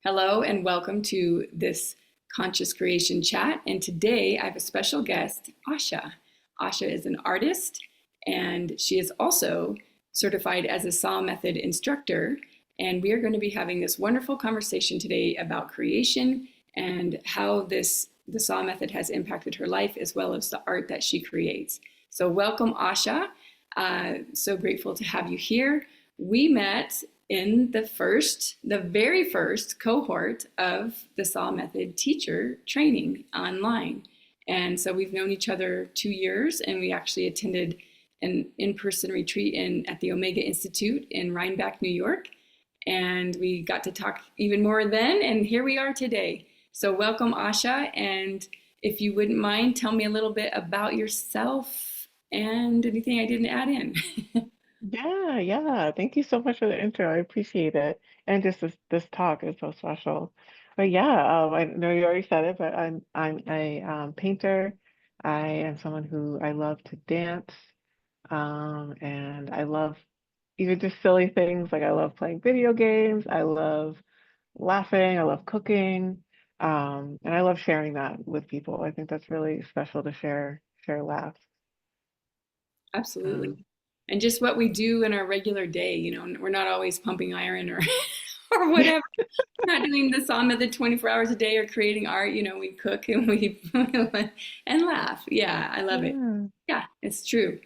Hello and welcome to this Conscious Creation chat. And today I have a special guest, Asha. Asha is an artist and she is also certified as a SAW method instructor. And we are going to be having this wonderful conversation today about creation and how the SAW method has impacted her life as well as the art that she creates. So welcome, Asha. So grateful to have you here. We met in the very first cohort of the SAW method teacher training online. And so we've known each other 2 years, and we actually attended an in-person retreat at the Omega Institute in Rhinebeck, New York. And we got to talk even more then, and here we are today. So welcome, Asha. And if you wouldn't mind, tell me a little bit about yourself and anything I didn't add in. Yeah. Thank you so much for the intro. I appreciate it. And just this talk is so special. But yeah, I know you already said it, but I'm a painter. I am someone who I love to dance, and I love even just silly things. Like I love playing video games. I love laughing. I love cooking, and I love sharing that with people. I think that's really special to share laughs. Absolutely. Um, And just what we do in our regular day, we're not always pumping iron or or whatever. We're not doing the saw method 24 hours a day or creating art. We cook and we and laugh. Yeah, I love it. yeah. Yeah, it's true.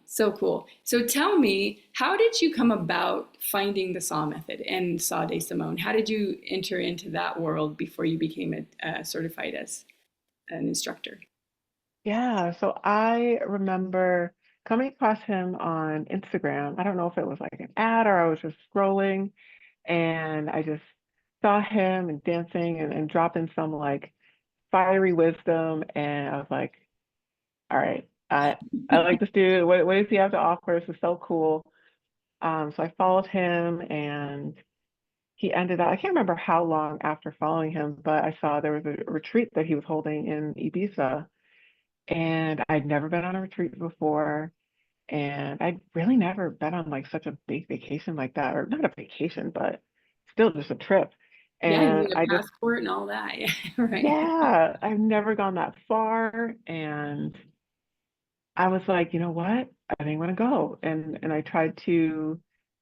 So cool. So tell me, how did you come about finding the saw method and Saw de Simone? How did you enter into that world before you became certified as an instructor? Yeah, so I remember coming across him on Instagram. I don't know if it was like an ad or I was just scrolling, and I just saw him and dancing and dropping some like fiery wisdom, and I was like, all right, I like this dude. What does he have to offer? This is so cool. So I followed him, and he ended up, I can't remember how long after following him, but I saw there was a retreat that he was holding in Ibiza. And I'd never been on a retreat before. And I'd really never been on like such a big vacation like that, or not a vacation, but still just a trip. Yeah, you And need a I just, passport and all that. Yeah, right. yeah, I've never gone that far. And I was like, you know what? I think I'm gonna go. And I tried to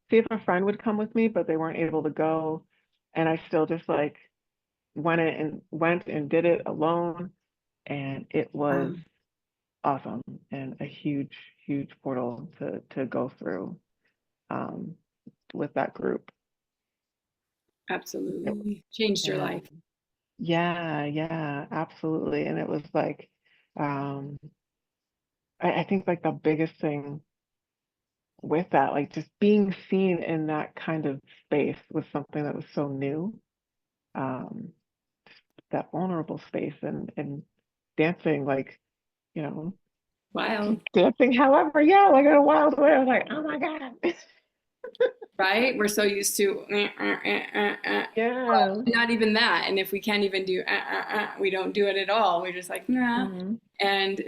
see if a friend would come with me, but they weren't able to go. And I still just like went and did it alone. And it was awesome and a huge portal to go through um, with that group. It- Absolutely. Changed your and life. yeah, absolutely. And it was like, um, I think like the biggest thing with that, like just being seen in that kind of space was something that was so new. Um, that vulnerable space and dancing, like, you know, Wild. dancing however, yeah, like in a wild way. I was like, oh my God. Right? We're so used to Yeah. not even that. And if we can't even do we don't do it at all. We're just like, nah. Mhm. And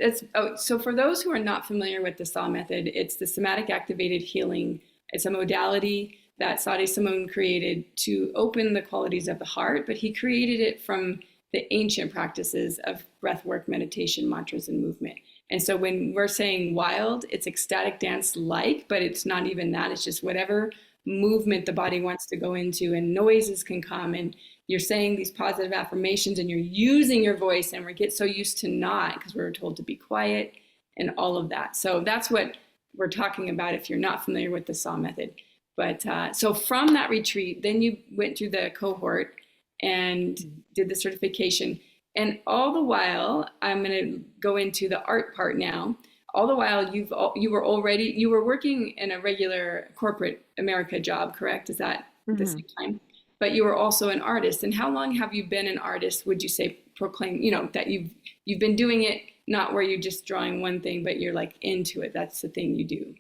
so for those who are not familiar with the SAW method, it's the somatic activated healing. It's a modality that Sade Simone created to open the qualities of the heart, but he created it from the ancient practices of breath work, meditation, mantras, and movement. And so when we're saying wild, it's ecstatic dance like, but it's not even that. It's just whatever movement the body wants to go into, and noises can come, and you're saying these positive affirmations and you're using your voice, and we get so used to not because we're told to be quiet and all of that. So that's what we're talking about if you're not familiar with the SAW method. But so from that retreat, then you went through the cohort and did the certification. And all the while, I'm going to go into the art part now. All the while, you were working in a regular corporate America job, correct? Is that the Mhm. same time? But you were also an artist. And how long have you been an artist? Would you say proclaim, that you've been doing it not where you're just drawing one thing, but you're like into it. That's the thing you do.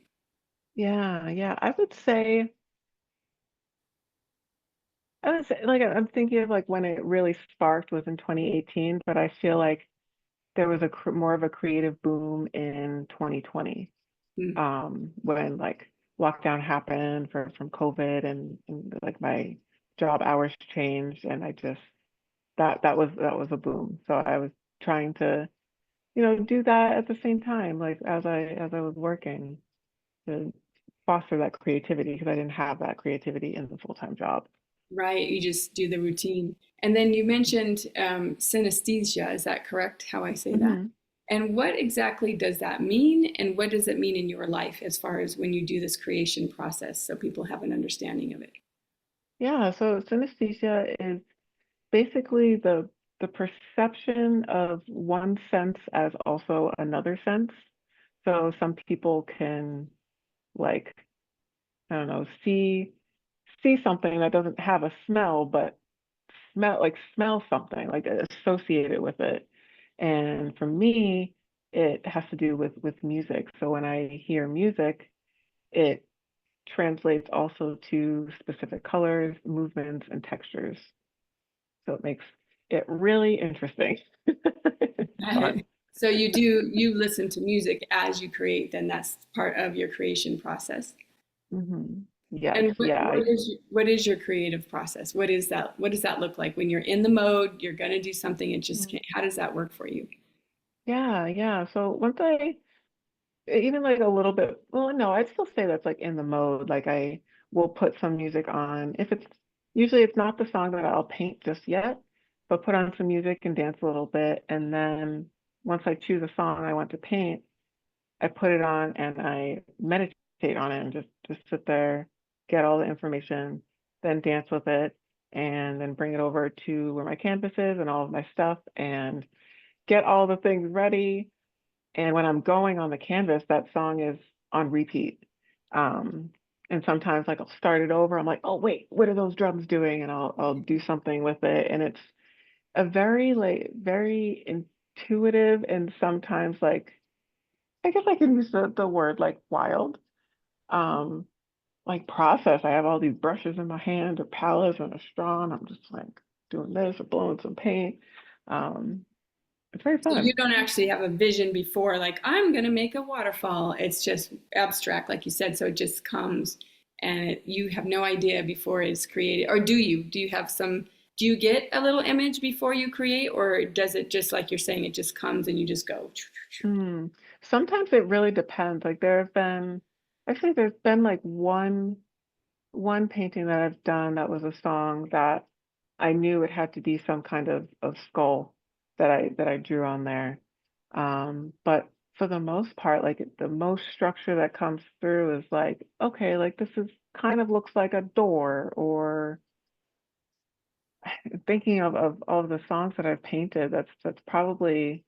Yeah. I would say like I'm thinking of like when it really sparked was in 2018, but I feel like there was more of a creative boom in 2020, when like lockdown happened from COVID and like my job hours changed, and I just that was a boom. So I was trying to, do that at the same time, like as I was working to foster that creativity because I didn't have that creativity in the full-time job. Right, you just do the routine. And then you mentioned synesthesia, is that correct, how I say that? Hmm. And what exactly does that mean? And what does it mean in your life as far as when you do this creation process so people have an understanding of it? Yeah, so synesthesia is basically the perception of one sense as also another sense. So some people can, like, I don't know, see something that doesn't have a smell, but smell something, like associate it with it. And for me, it has to do with music. So when I hear music, it translates also to specific colors, movements, and textures. So it makes it really interesting. It's fun. So you listen to music as you create, then that's part of your creation process. Yes, And yeah. what is your creative process? What is that? What does that look like when you're in the mode? You're going to do something. It just Mm. can't. How does that work for you? Yeah, yeah. So once I even like a little bit, well, no, I'd still say that's like in the mode. Like I will put some music on. If it's usually it's not the song that I'll paint just yet, but put on some music and dance a little bit. And then once I choose a song I want to paint, I put it on and I meditate on it and just sit there, get all the information, then dance with it, and then bring it over to where my canvas is and all of my stuff and get all the things ready. And when I'm going on the canvas, that song is on repeat. Um, and sometimes like I'll start it over. I'm like, oh wait, what are those drums doing? And I'll do something with it. And it's a very intuitive and sometimes like I guess I can use the word like wild. Um, like process. I have all these brushes in my hand or palettes and a straw, and I'm just like doing this or blowing some paint. Um, it's very So you fun. don't actually have a vision before, like, I'm going to make a waterfall. It's just abstract, like you said. So it just comes and you have no idea before it's created. Or do you? Do you have some, do you get a little image before you create? Or does it just, like you're saying, it just comes and you just go? Mm. Sometimes it really depends. Like actually there's been like one painting that I've done that was a song that I knew it had to be some kind of skull that I drew on there. But for the most part, like the most structure that comes through is like, okay, like this is kind of looks like a door, or thinking of all of the songs that I've painted, that's probably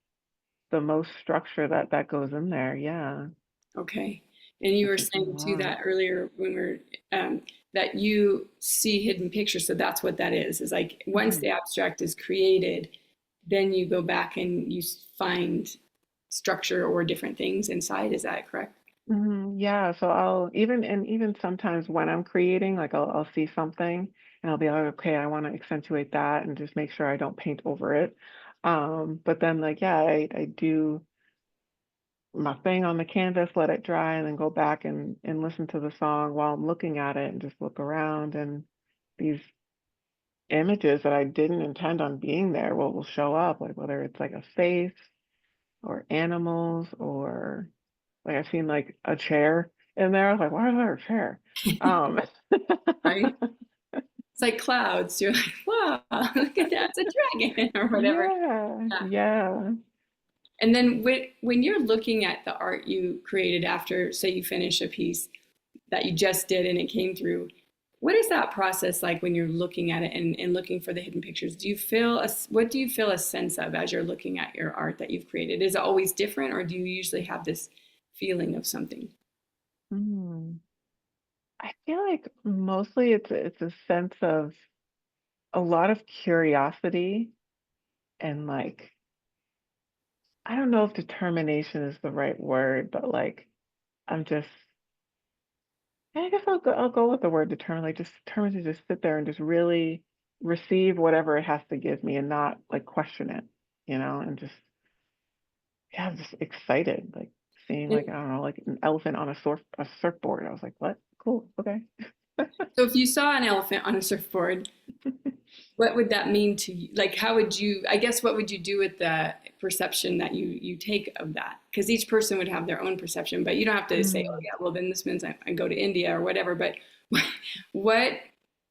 the most structure that goes in there. Yeah, Okay. And you I were think a saying too lot. that earlier when we are that you see hidden pictures. So that's what that is like once Mhm. the abstract is created, then you go back and you find structure or different things inside. Is that correct? Yeah, so I'll even sometimes when I'm creating, like I'll see something and I'll be like, okay, I want to accentuate that and just make sure I don't paint over it. But then like yeah, I do my thing on the canvas, let it dry, and then go back and listen to the song while I'm looking at it and just look around and these images that I didn't intend on being there will show up, like whether it's like a face or animals or like I've seen like a chair in there. I was like, why is there a chair? Um, Right? It's like clouds. You're like, wow, look at that, it's a dragon or whatever. yeah, Yeah. yeah. And then when you're looking at the art you created after, say, you finish a piece that you just did and it came through, what is that process like when you're looking at it and looking for the hidden pictures? Do you feel what do you feel a sense of as you're looking at your art that you've created? Is it always different, or do you usually have this feeling of something? Hmm. I feel like mostly it's a sense of a lot of curiosity and like I don't know if determination is the right word, but like I'm just I guess I'll go with the word determined, like just determined to just sit there and just really receive whatever it has to give me and not like question it, and just yeah, I'm just excited, like seeing And like I don't know, like an elephant on a surfboard. I was like, what? Cool, okay. so if you saw an elephant on a surfboard, what would that mean to you? Like, how would you, I guess, what would you do with the perception that you take of that? Because each person would have their own perception, but you don't have to say, oh Mm. yeah, well then this means I go to India or whatever. But what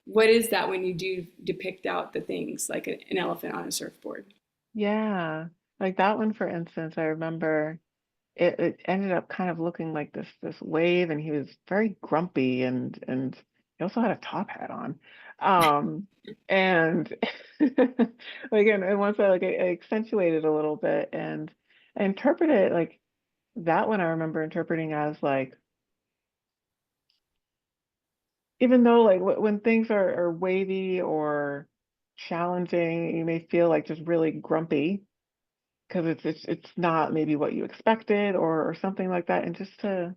what is that when you do depict out the things like an elephant on a surfboard? Yeah. Like that one, for instance, I remember it ended up kind of looking like this wave, and he was very grumpy, and he also had a top hat on. Um and like, and once I accentuated a little bit, and I interpreted it like that one. I remember interpreting as like, even though like when things are wavy or challenging, you may feel like just really grumpy because it's not maybe what you expected, or something like that, and just to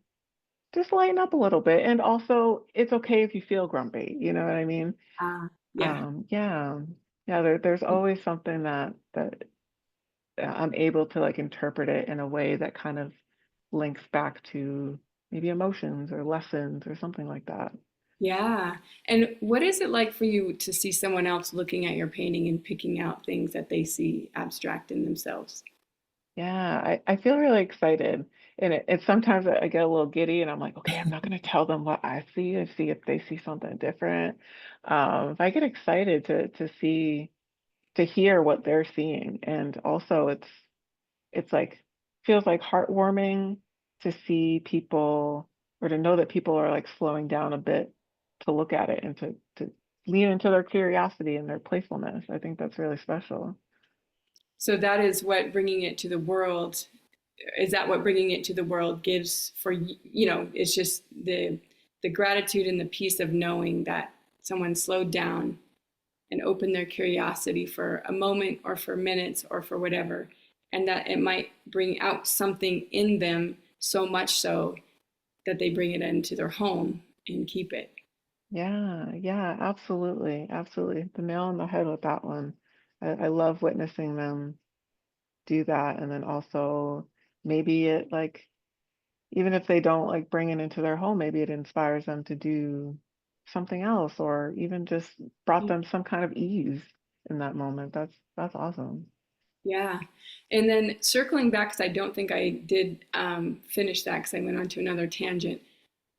just lighten up a little bit. And also, it's okay if you feel grumpy, you know what I mean? Yeah. Yeah, yeah. There's always something that I'm able to like interpret it in a way that kind of links back to maybe emotions or lessons or something like that. Yeah. And what is it like for you to see someone else looking at your painting and picking out things that they see abstract in themselves? Yeah, I feel really excited. And it sometimes I get a little giddy, and I'm like, okay, I'm not going to tell them what I see and see if they see something different. If I get excited to see, to hear what they're seeing. And also it's like, feels like heartwarming to see people, or to know that people are like slowing down a bit to look at it, and to lean into their curiosity and their playfulness. I think that's really special. So that is what bringing it to the world, is that what bringing it to the world gives for you know, it's just the gratitude and the peace of knowing that someone slowed down and opened their curiosity for a moment or for minutes or for whatever, and that it might bring out something in them so much so that they bring it into their home and keep it. Yeah, yeah, absolutely, absolutely. The nail on the head with that one. I love witnessing them do that, and then also maybe it like, even if they don't like bring it into their home, maybe it inspires them to do something else, or even just brought them some kind of ease in that moment. That's awesome. Yeah. And then circling back, because I don't think I did finish that because I went on to another tangent.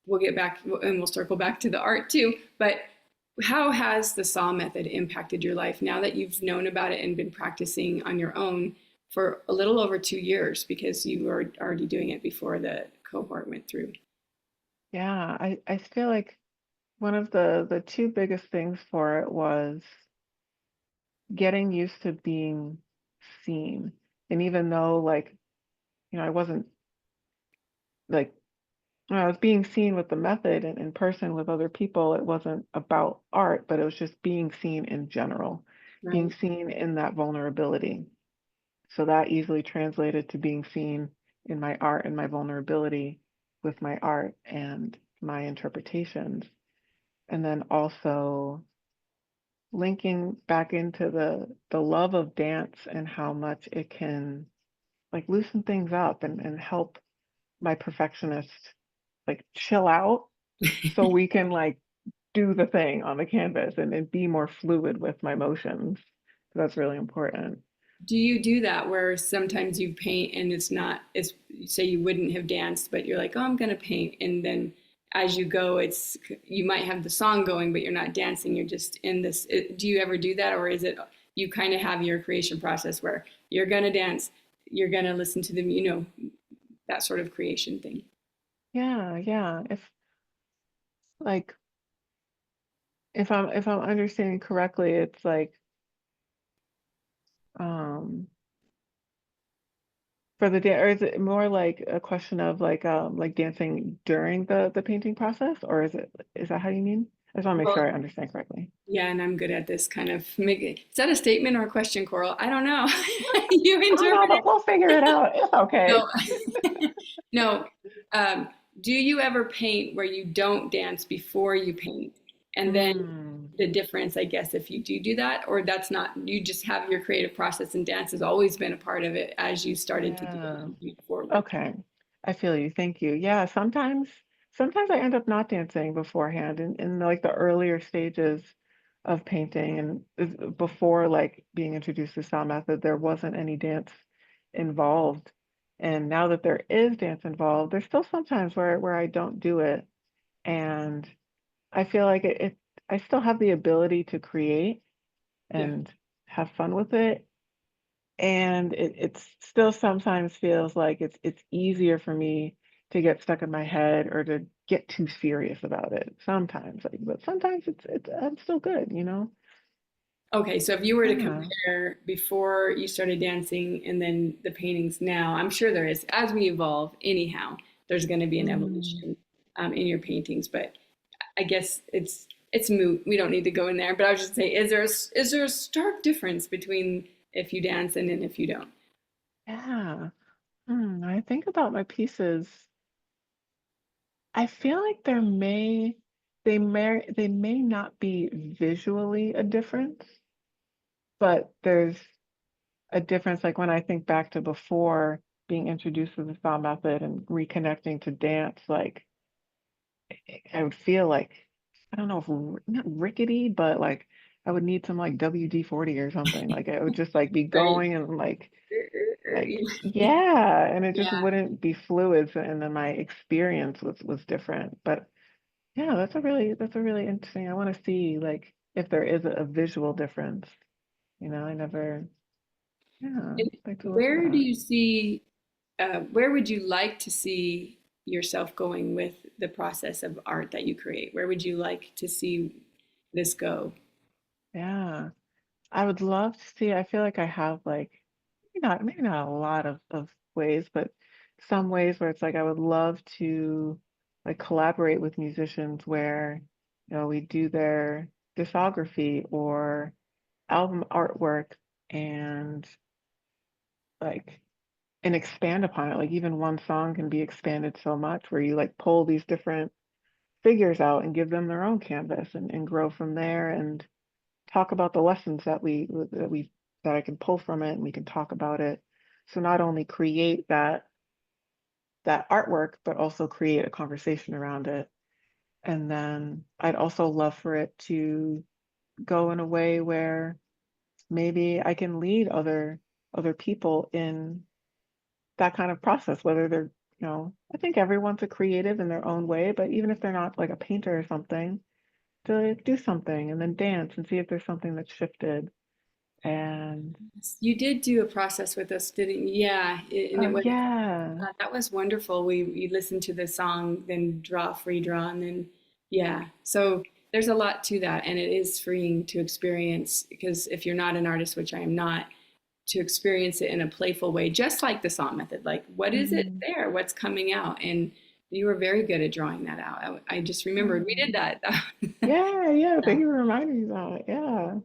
We'll get back and we'll circle back to the art too. But how has the SAW method impacted your life now that you've known about it and been practicing on your own for a little over 2 years because you were already doing it before the cohort went through? Yeah, I feel like one of the two biggest things for it was getting used to being seen. And even though like, I wasn't like, when I was being seen with the method and in person with other people, it wasn't about art, but it was just being seen in general, being Right. seen in that vulnerability. So that easily translated to being seen in my art and my vulnerability with my art and my interpretations. And then also linking back into the love of dance and how much it can like loosen things up, and help my perfectionist like chill out, so we can like do the thing on the canvas, and be more fluid with my motions. That's really important. Do you do that where sometimes you paint and it's not, it's, say you wouldn't have danced, but you're like, oh, I'm going to paint. And then as you go, it's, you might have the song going, but you're not dancing. You're just in this. Do you ever do that? Or is it you kind of have your creation process where you're going to dance, you're going to listen to them, you know, that sort of creation thing? Yeah, yeah. Like if I'm understanding correctly, it's like, um for the dance, or is it more like a question of like dancing during the painting process, or is that how you mean? I just want to make Well, sure I understand correctly. yeah, and I'm good at this kind of making. Is that a statement or a question, Coral? I don't know. You I don't know, interpret but we'll figure it out. It's okay. no, no. Do you ever paint where you don't dance before you paint? And then Mm, the difference, I guess, if you do that, or that's not, you just have your creative process and dance has always been a part of it as you started to do yeah. it forward. Okay. I feel you. Thank you. Yeah, sometimes I end up not dancing beforehand in like the earlier stages of painting. And before like being introduced to sound method, there wasn't any dance involved. And now that there is dance involved, there's still sometimes where I don't do it. And I feel like I still have the ability to create Yeah. and have fun with it. And it's still sometimes feels like it's easier for me to get stuck in my head or to get too serious about it sometimes. Like, but sometimes it's I'm still good, you know? Okay, so if you were to Yeah. compare before you started dancing and then the paintings now, I'm sure there is, as we evolve, anyhow, there's going to be an Mm. evolution in your paintings. But I guess it's moot. We don't need to go in there. But I was just say, is there a stark difference between if you dance and then if you don't? Yeah. I think about my pieces. I feel like they may not be visually a difference, but there's a difference. Like when I think back to before being introduced to the style method and reconnecting to dance, like I would feel like, I don't know if not rickety, but like I would need some like WD-40 or something. Like I would just like be Right? going and like yeah, and it just Yeah. wouldn't be fluid. And then my experience was different. But yeah, that's a really interesting. I want to see like if there is a visual difference. I never, yeah, And like to look at where do that. you see, where would you like to see yourself going with the process of art that you create? Where would you like to see this go? Yeah. I would love to see. I feel like I have like maybe not a lot of ways, but some ways where it's like I would love to like collaborate with musicians where, we do their discography or album artwork and like and expand upon it. Like even one song can be expanded so much where you like pull these different figures out and give them their own canvas and grow from there and talk about the lessons that I can pull from it and we can talk about it. So not only create that artwork, but also create a conversation around it. And then I'd also love for it to go in a way where maybe I can lead other people in that kind of process, whether they're, I think everyone's a creative in their own way, but even if they're not like a painter or something, to do something and then dance and see if there's something that's shifted. And You did do a process with us, didn't you? Yeah, and it oh was yeah. that was wonderful. We listened to the song, then draw, free draw, and then yeah. So there's a lot to that, and it is freeing to experience because if you're not an artist, which I am not, to experience it in a playful way, just like the song method. Like, what is it Mhm. there? What's coming out? And you were very good at drawing that out. I just remembered we did Oh. that. Yeah, yeah. Yeah. Thank you for reminding me of that. Yeah.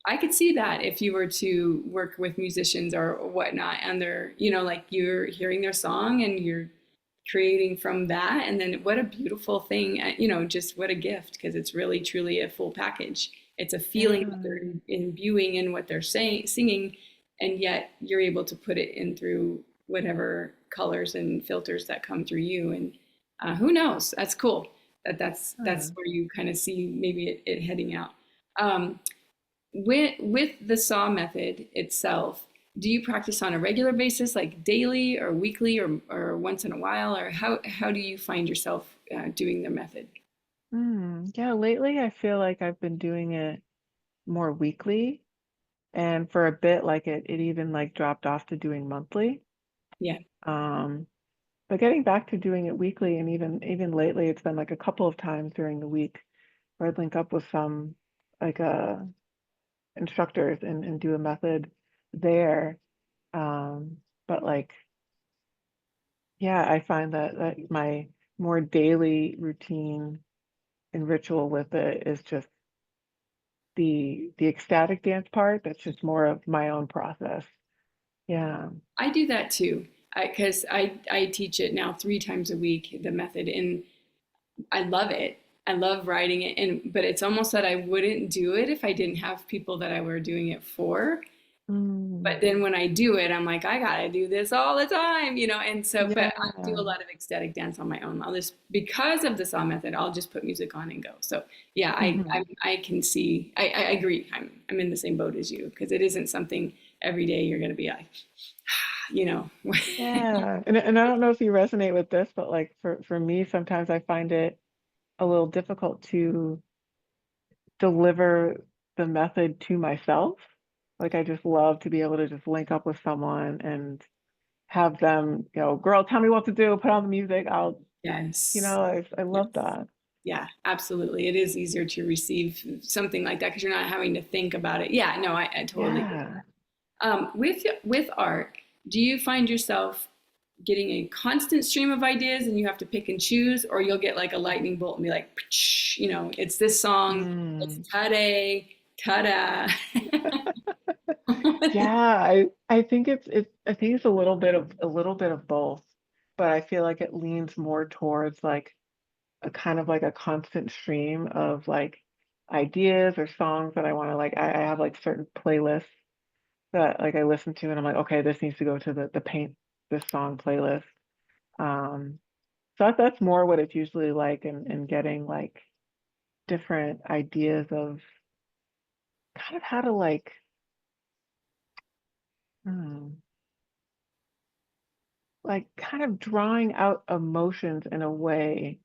I could see that if you were to work with musicians or whatnot, and they're, like you're hearing their song and you're creating from that. And then what a beautiful thing, just what a gift, because it's really truly a full package. It's a feeling that Yeah. they're imbuing in what they're saying, singing, and yet you're able to put it in through whatever colors and filters that come through you. And who knows? That's cool. That's Yeah. where you kind of see maybe it heading out. Um, with the saw method itself, do you practice on a regular basis, like daily or weekly or once in a while, or how do you find yourself doing the method? Yeah, lately I feel like I've been doing it more weekly and for a bit like it even like dropped off to doing monthly. Yeah, Um, but getting back to doing it weekly and even lately it's been like a couple of times during the week where I'd link up with some like instructors and do a method there. Um, but like, yeah, I find that my more daily routine and ritual with it is just the ecstatic dance part. That's just more of my own process. Yeah. I do that too, because I teach it now 3 times a week, the method, and I love it. I love writing it, and but it's almost that I wouldn't do it if I didn't have people that I were doing it for. Mm. But then when I do it, I'm like, I gotta do this all the time, And so, but Yeah. I do a lot of ecstatic dance on my own. I'll just, because of the saw method, I'll just put music on and go. So yeah, Hmm. I can see, I agree. I'm in the same boat as you because it isn't something every day you're gonna be like, you know. Yeah. And I don't know if you resonate with this, but like for me, sometimes I find it a little difficult to deliver the method to myself. Like I just love to be able to just link up with someone and have them, girl, tell me what to do, put on the music. Yes. I Yes. love that. Yeah, absolutely. It is easier to receive something like that because you're not having to think about it. Yeah, no, I totally get Yeah. that. With art, do you find yourself getting a constant stream of ideas and you have to pick and choose, or you'll get like a lightning bolt and be like, it's this song, it's Mm. today, ta-da. Yeah, I think I think it's a little bit of both, but I feel like it leans more towards like a kind of like a constant stream of like ideas or songs that I want to like I have like certain playlists that like I listen to and I'm like, okay, this needs to go to the paint this song playlist. Um, so that's more what it's usually like and getting like different ideas of kind of how to like hmm, like kind of drawing out emotions in a way.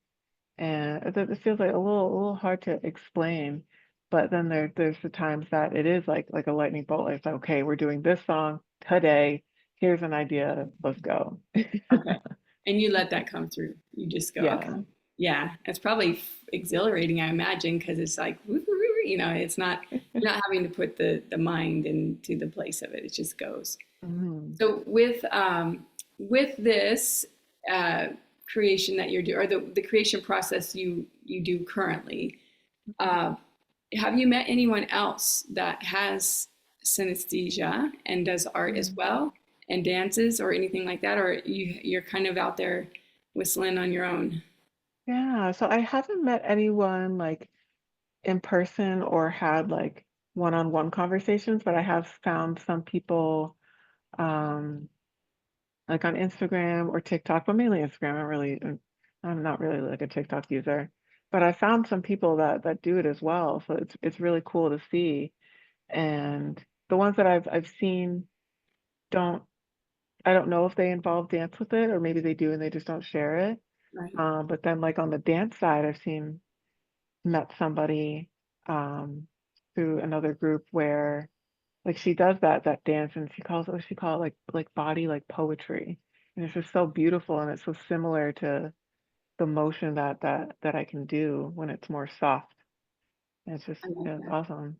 And it feels like a little hard to explain. But then there's the times that it is like a lightning bolt. It's like, okay, we're doing this song today. Here's an idea. Let's go. Okay. And you let that come through. You just go, okay. Yeah. Yeah. It's probably exhilarating, I imagine, because it's like, woo, woo, woo, it's not, you're not having to put the mind into the place of it. It just goes. Mhm. So with this uh, creation that you're doing, or the creation process you do currently, uh, have you met anyone else that has synesthesia and does art as Mm. well and dances or anything like that, or you're kind of out there whistling on your own? Yeah. So I haven't met anyone like in person or had like one-on-one conversations, but I have found some people like on Instagram or TikTok, but mainly Instagram. I'm not really like a TikTok user, but I found some people that do it as well. So it's really cool to see. And the ones that I've seen don't I don't know if they involve dance with it or maybe they do and they just don't share it. Right. But then like on the dance side, met somebody through another group where like she does that dance and she call it like body like poetry. And it's just so beautiful and it's so similar to the motion that I can do when it's more soft. And it's just I love that. awesome.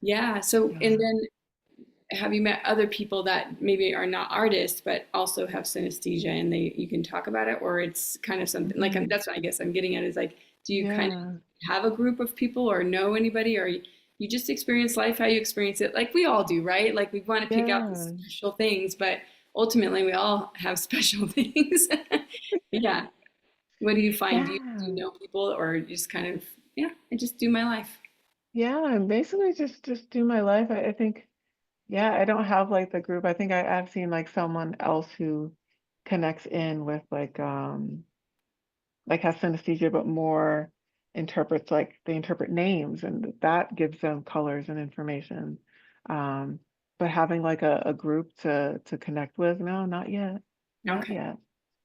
Yeah. So, and Yeah. then have you met other people that maybe are not artists but also have synesthesia and they you can talk about it, or it's kind of something like Mhm. that's what I guess I'm getting at is like, do you kind of Yeah. have a group of people or know anybody, or you just experience life how you experience it, like we all do, right? Like we want to pick out these Yeah. special things, but ultimately we all have special things. Yeah. What do you find? Do you Yeah. know people, or you just kind of, yeah, I just do my life? Yeah. And basically just do my life. I think, yeah, I don't have like the group. I think I've seen like someone else who connects in with like has synesthesia, but more interprets like they interpret names and that gives them colors and information. Um, but having like a group to connect with, no, not yet. Not Okay. yet.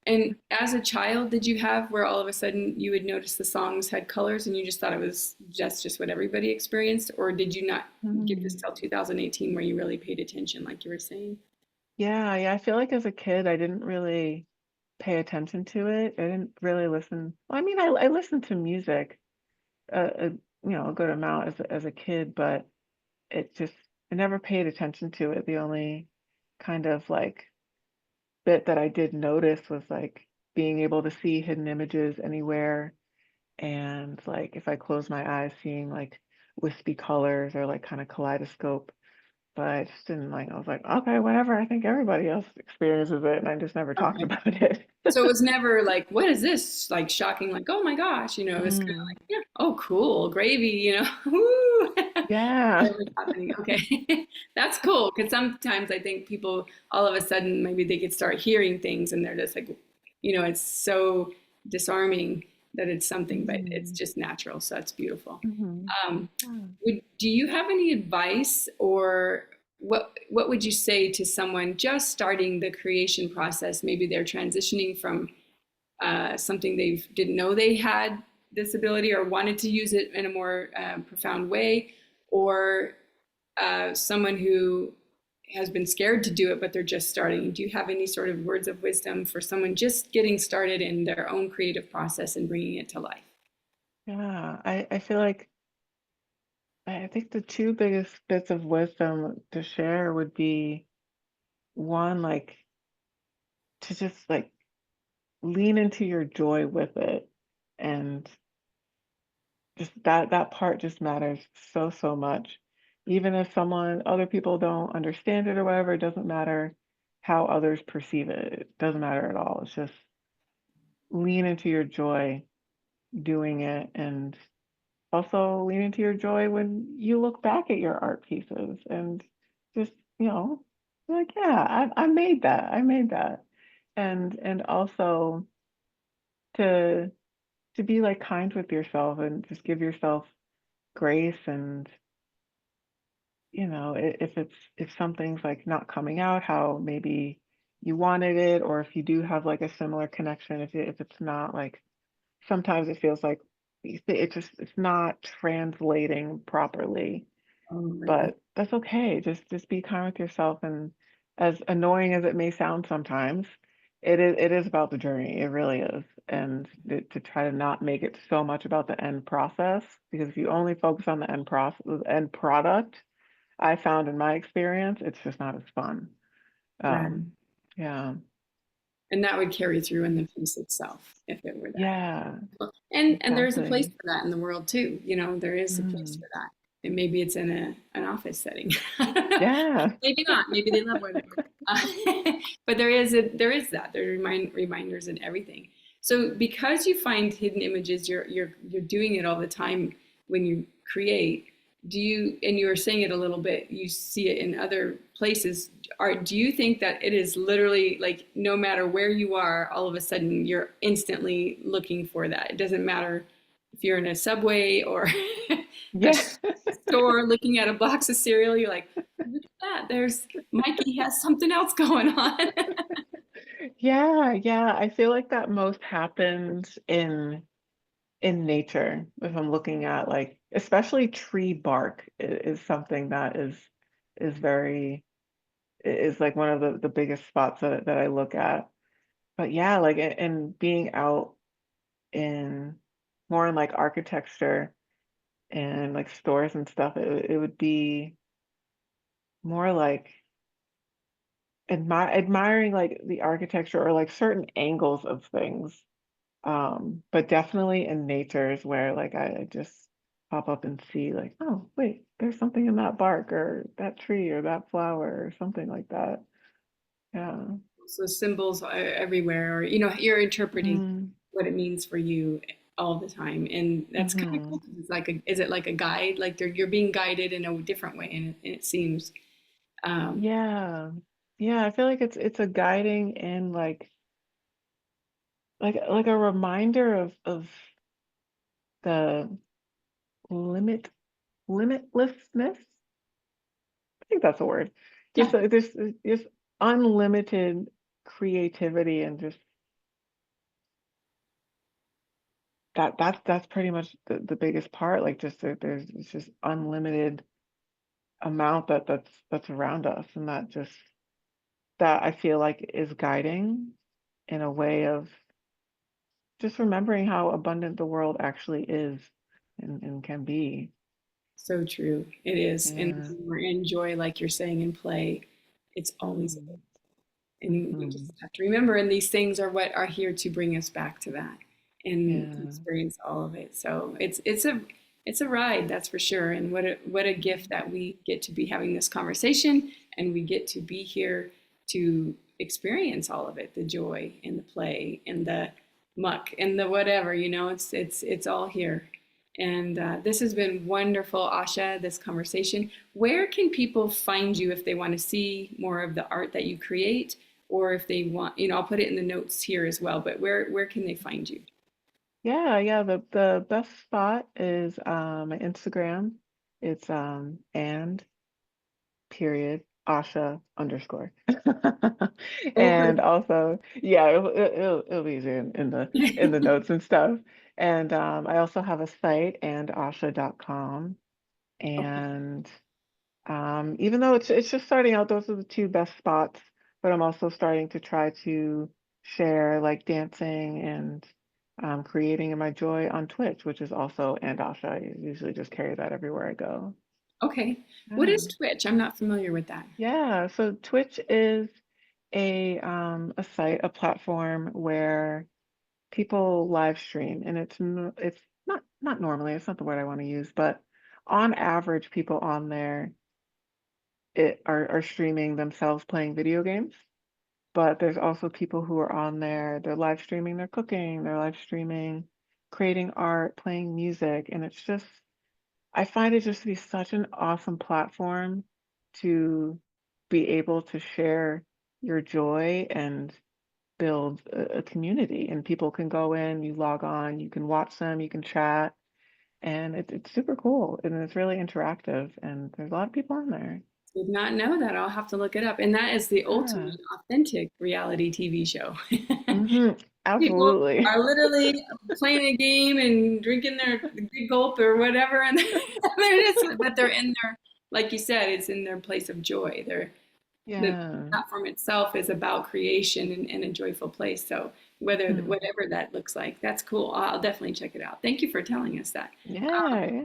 And as a child, did you have where all of a sudden you would notice the songs had colors and you just thought it was just what everybody experienced? Or did you not get this Hmm. till 2018 where you really paid attention, like you were saying? Yeah, yeah. I feel like as a kid, I didn't really pay attention to it. I didn't really listen. Well, I mean, I listened to music, a good amount as a kid, but it just I never paid attention to it. The only kind of like bit that I did notice was like being able to see hidden images anywhere and like if I close my eyes seeing like wispy colors or like kind of kaleidoscope. But I just didn't like I was like, okay, whatever. I think everybody else experiences it and I just never talked Okay. about it. So it was never like, what is this? Like shocking, like, oh my gosh, it was kind of Mm. like, yeah, oh, cool, gravy, Woo. Yeah. Whatever's happening. Okay. That's cool because sometimes I think people all of a sudden maybe they could start hearing things and they're just like, it's so disarming that it's something, but it's Hmm. just natural. So that's beautiful. Hmm. Um, Yeah. do you have any advice or what would you say to someone just starting the creation process? Maybe they're transitioning from something they didn't know they had this ability or wanted to use it in a more profound way, or someone who has been scared to do it, but they're just starting. Do you have any sort of words of wisdom for someone just getting started in their own creative process and bringing it to life? Yeah. I feel like I think the two biggest bits of wisdom to share would be one, like to just like lean into your joy with it. And just that part just matters so much. Even if other people don't understand it or whatever, it doesn't matter how others perceive it. It doesn't matter at all. It's just lean into your joy doing it, and also lean into your joy when you look back at your art pieces and just, be like, yeah, I made that. I made that. And also to be like kind with yourself and just give yourself grace. And if something's like not coming out how maybe you wanted it, or if you do have like a similar connection, if it's not like, sometimes it feels like it's not translating properly. Oh, right. But that's okay. Just be kind with yourself. And as annoying as it may sound sometimes, it is about the journey. It really is. And to try to not make it so much about the end process, because if you only focus on the end process, the end product, I found in my experience, it's just not as fun. Right. Um, yeah. And that would carry through in the piece itself if it were that. Yeah, And there is a place exactly. for that in the world too. There is a place Mm. for that. And maybe it's in an office setting. I don't know. Yeah. Maybe not. Maybe they love where they work. But there is that. There are reminders and everything. So because you find hidden images, you're doing it all the time when you create. And you were saying it a little bit, you see it in other places. Do you think that it is literally like no matter where you are, all of a sudden you're instantly looking for that? It doesn't matter if you're in a subway or a Yeah. store looking at a box of cereal, you're like, look at that. There's Mikey has something else going on. Yeah, yeah. I feel like that most happens in nature. If I'm looking at, like, especially tree bark is something that is very is like one of the biggest spots that I look at. But yeah, like, and being out in more in like architecture and like stores and stuff, it would be more like admiring like the architecture or like certain angles of things. But definitely in nature is where like I just pop up and see like, oh wait, there's something in that bark or that tree or that flower or something like that. Yeah. So symbols are everywhere, or you're interpreting Mm, what it means for you all the time, and that's kind of cool hmm. 'cause it's like is it like a guide? Like you're being guided in a different way, and it seems. Um, Yeah. Yeah, I feel like it's a guiding and like a reminder of the limit limitlessness. I think that's a word. yeah. Just this unlimited creativity, and just that's pretty much the biggest part. Like, just there's it's just unlimited amount that's around us, and that I feel like is guiding in a way of just remembering how abundant the world actually is and can be. So true. It is. And Yeah. when we're in joy, like you're saying, in play, it's always, Hmm. and we Hmm. just have to remember, and these things are what are here to bring us back to that and to Yeah. experience all of it. So it's a ride, that's for sure. And what a gift that we get to be having this conversation and we get to be here to experience all of it, the joy and the play and the muck and the whatever, it's all here. And this has been wonderful, Asha, this conversation. Where can people find you if they want to see more of the art that you create, or if they want, I'll put it in the notes here as well, but where can they find you? Yeah. The best spot is my Instagram. It's and period Asha underscore. Over. And also, yeah, it'll be easier in the notes and stuff. And I also have a site, and asha.com. Okay. And even though it's just starting out, those are the two best spots. But I'm also starting to try to share like dancing and creating in my joy on Twitch, which is also and Asha. I usually just carry that everywhere I go. Okay. What is Yeah. Twitch? I'm not familiar with that. Yeah, so Twitch is a site, a platform where people live stream, and it's not normally, it's not the word I want to use, but on average, people on there are streaming themselves playing video games. But there's also people who are on there, they're live streaming their cooking, they're live streaming creating art, playing music, and it's just I find it just to be such an awesome platform to be able to share your joy and build a community. And people can go in, you log on, you can watch them, you can chat, and it's super cool and it's really interactive. And there's a lot of people on there. Did not know that. I'll have to look it up. And that is the ultimate Yeah. authentic reality TV show. People Absolutely. are literally playing a game and drinking their big gulp or whatever, and they're just, but they're in their, like you said, it's in their place of joy. The Yeah. platform itself is about creation and a joyful place. So whatever that looks like, that's cool. I'll definitely check it out. Thank you for telling us that. Yeah. Yeah.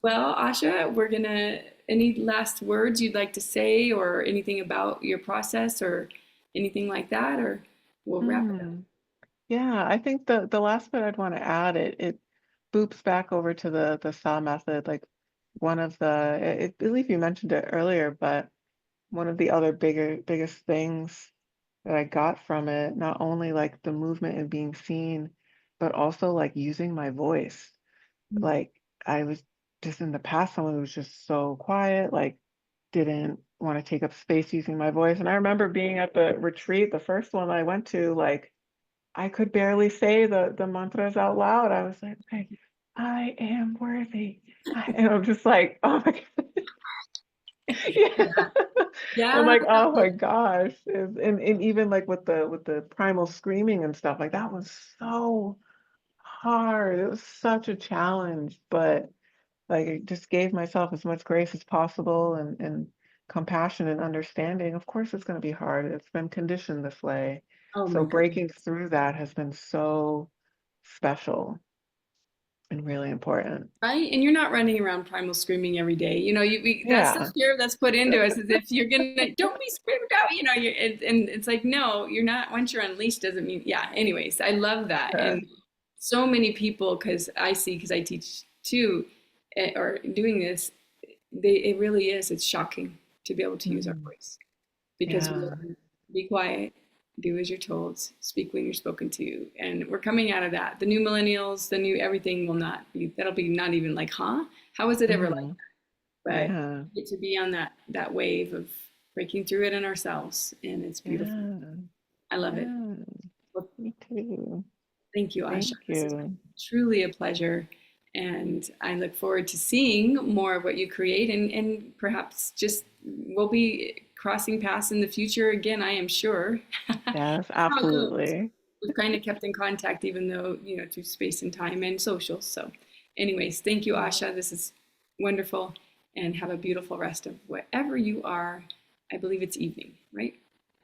Well, Asha, any last words you'd like to say or anything about your process or anything like that, or we'll wrap it up. Mm. Yeah, I think the last bit I'd want to add it boops back over to the SAW method. Like one of I believe you mentioned it earlier, but one of the other biggest things that I got from it, not only like the movement and being seen, but also like using my voice. Like I was just in the past someone who was just so quiet, like didn't want to take up space using my voice. And I remember being at the retreat, the first one I went to, like I could barely say the mantras out loud. I was like, okay, I am worthy. And I'm just like, oh my God. Yeah. I'm Yeah. like, oh my gosh. And even like with the primal screaming and stuff, like that was so hard. It was such a challenge, but like I just gave myself as much grace as possible and compassion and understanding. Of course it's going to be hard. It's been conditioned this way. Oh So my goodness. breaking through that has been so special and really important. Right? And you're not running around primal screaming every day. That's the Yeah. fear that's put into us as if you're gonna don't be screamed out. And it's like no, you're not. Once you're unleashed, doesn't mean yeah. Anyways, I love that, Yeah. and so many people because I teach too, or doing this, it really is. It's shocking to be able to use our Mhm. voice because we Yeah. learn, be quiet, do as you're told, speak when you're spoken to. And we're coming out of that. The new millennials, the new everything will not be, that'll be not even like, huh? How was it ever like Hmm. that? But Yeah. we get to be on that wave of breaking through it in ourselves. And it's beautiful. Yeah. I love it. Yeah. Well, Me too. thank you, Asha. Thank This has been you. truly a pleasure. And I look forward to seeing more of what you create and perhaps just we'll be crossing paths in the future again, I am sure. Yes, How it goes. absolutely. We've kind of kept in contact, even though, through space and time and social. So, anyways, thank you, Asha. This is wonderful. And have a beautiful rest of wherever you are. I believe it's evening, right?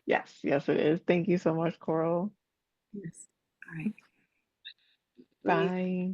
Yes, yes, it is. Thank you so much, Coral. Yes. All right. Breathe. Bye.